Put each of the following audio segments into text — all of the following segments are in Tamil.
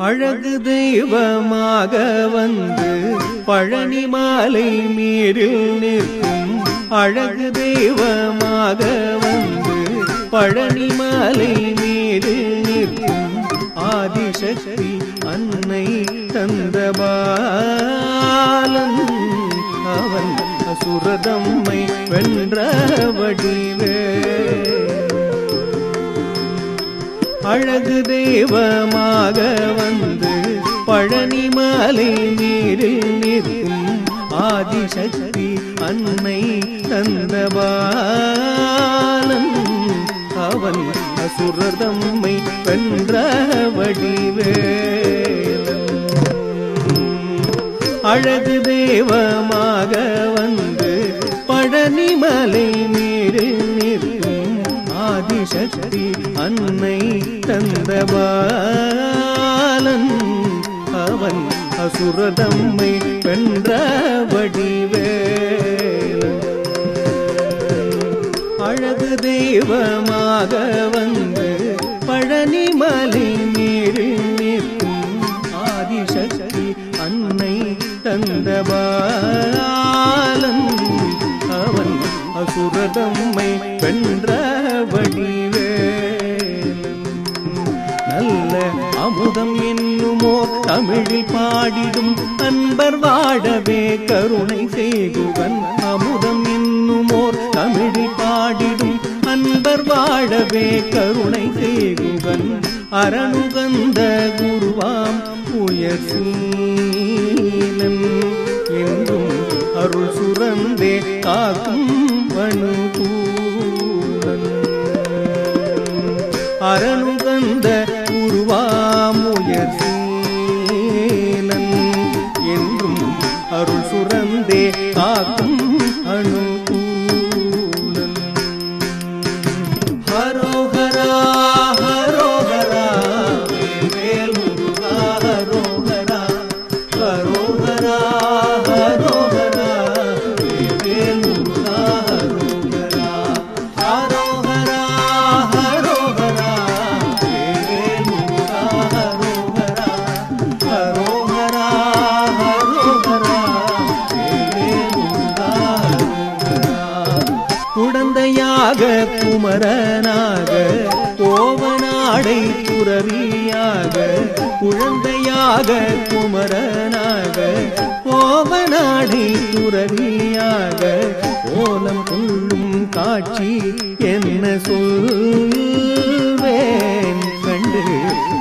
அழகு தெய்வமாக வந்து பழனி மாலை மீறில் நிற்கும் அழகு தெய்வமாக வந்து பழனி மாலை மீறில் நிற்கும் ஆதிசக்தி அன்னை தந்தபாலன் அவன் அசுரதம்மை வென்ற வடிவே அழகு தெய்வமாக வந்து பழனி மாலை மீறில் நிற்கும் ஆதிசக்தி அன்னை தந்தபாலன் அவன் அசுரதம்மை வென்ற வடிவேலன் அழகு தெய்வமாக வந்து பழனி மலை மீறில் நிற்கும் ஆதிசக்தி அன்னை தந்தபாலன் அவன் அசுரதம்மை வென்ற வடிவேலன் அழகு தெய்வமாக வந்து பழனி மலை மீறில் நிற்கும் ஆதிசக்தி அன்னை தந்தபாலன் அவன் அசுரதம்மை வென்ற வடிவேலன் நல்ல அமுதம் என்னுமோ தமிழில் பாடிடும் அன்பர் வாழவே கருணை செய்குவன் அமுதம் என்னுமோர் தமிழில் பாடிடும் அன்பர் வாழவே கருணை செய்குவன் அரணுகந்த குருவாம் உயர் சீலன் என்றும் அருள் சுரந்தே காக்கும் வனுகூலன் அரணுகந்த குருவாம் உயர் சீலன் என்றும் அருள் சுரந்தே காக்கும் அனுகூலன் ஹரோஹரா ஹரோஹரா வேல் முருகா ஹரோஹரா ஹரோஹரா ஹரோஹரா வேல் முருகா ஹரோஹரா ஹரோஹரா ஹரோஹரா வேல் முருகா ஹரோஹரா ஹரோஹரா ஹரோஹரா வேல் முருகா ஹரோஹரா குடந்தையாக குமரனாக கோவனாடை துறவியாக குழந்தையாக குமரனாக கோவனாடை துறவியாக கோலம் கொள்ளும் காட்சி என்ன சொல்வேன் கண்டு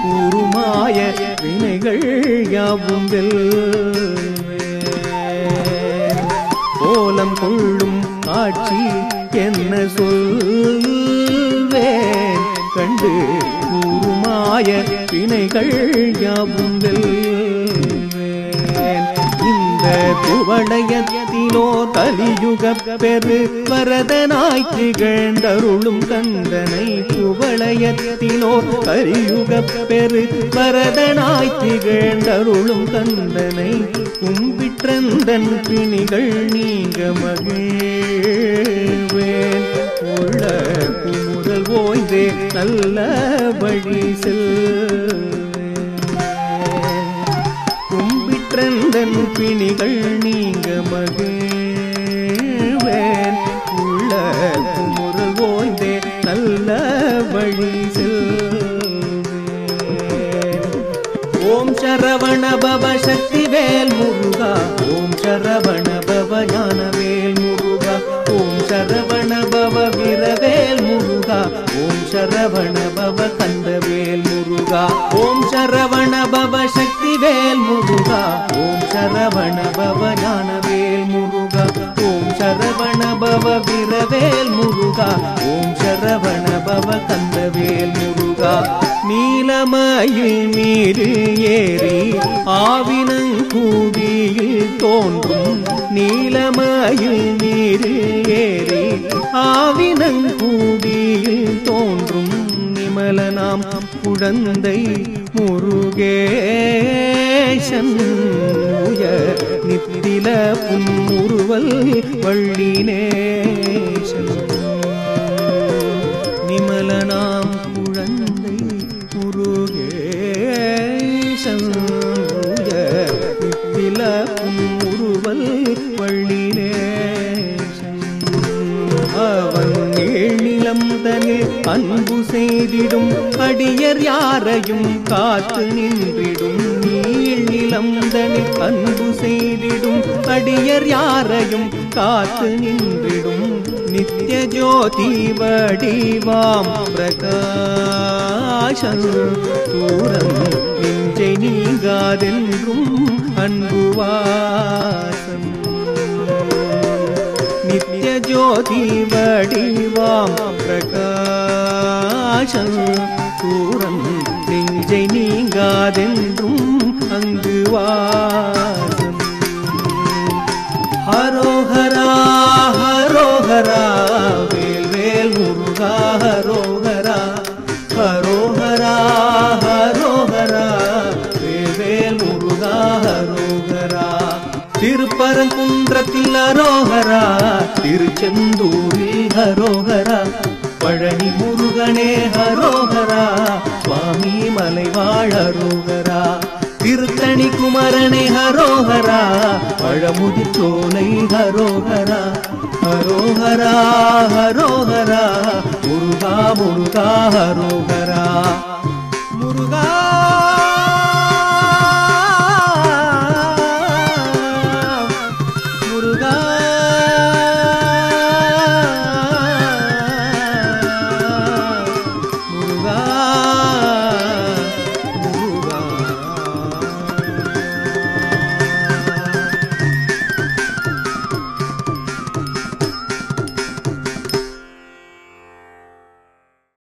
கூறுமாய வினைகள் யாவும் வெல்வேன் கோலம் கொள்ளும் காட்சி என்ன சொல்வேன் கண்டு கூறுமாய வினைகள் யாவும் வெல்வேன் இந்த குவளையத்திலோ கலியுக பெரு வரதனாய் திகழ்ந்தருளும் கந்தனை குவளையத்திலோ கலியுக பெரு வரதனாய் திகழ்ந்தருளும் கந்தனை கும்பிற்றந்தன் பிணிகள் நீங்க மகிழ்வேன் உள்ள குமுறல் ஓய்ந்தே நல்ல வழி செல்வேன் கும்பிற்றந்தன் பிணிகள் நீங்க மகிழ்வேன் உள்ள குமுறல் ஓய்ந்தே நல்ல வழி செல்வேன் ஓம் சரவண பவ சக்தி வேல் முருகா ஓம் சரவண பவ ஞானவேல் முருகா ஓம் சரவண பவ வீரவேல் முருகா ஓம் சரவண பவ கந்தவேல் முருகா ஓம் சரவண பவ சக்தி வேல் முருகா ஓம் சரவண பவ ஞானவேல் முருகா ஓம் சரவண பவ வீரவேல் முருகா ஓம் சரவண பவ கந்தவேல் முருகா நீலமயில் மீது ஏறி ஆவினங்கூடியில் தோன்றும் நீலமயில் மீது ஏறி ஆவினங்கூடியில் தோன்றும் நிமலனாம் குழந்தை முருகேசன் உயர் நித்தில புன்முறுவல் வள்ளினேசன் நிமலனாம் குழந்தை முருகேசன் உயர் நித்தில புன்முறுவல் வள்ளினேசன் அவன் ஏழிலம் தனில் அன்பு செய்திடும் அடியர் யாரையும் காத்து நின்றிடும் நீழிலம் தனில் அன்பு செய்திடும் அடியர் யாரையும் காத்து நின்றிடும் நித்ய ஜோதி வடிவாம் பிரகாசம் தூரம் நெஞ்சை நீங்காதென்றும் அன்புவாசம் நித்ய ஜோதி வடிவாம் பிரகாசம் தூரம் நெஞ்சை நீங்காதென்றும் அங்கு வாசம் ஹரோஹரா ஹரோஹரா வேல் வேல் முருகா ஹரோஹரா ஹரோஹரா ஹரோஹரா வேல் வேல் முருகா ஹரோஹரா திருப்பரங்குன்றத்தில் ஹரோஹரா திருச்செந்தூரில் ஹரோஹரா பழனி முருகனே ஹரோஹரா சுவாமி மலைவாழ் ஹரோஹரா திருத்தணி குமரனே ஹரோஹரா பழமுதி சோலை ஹரோஹரா ஹரோஹரா ஹரோஹரா முருகா முருகா ஹரோஹரா முருகா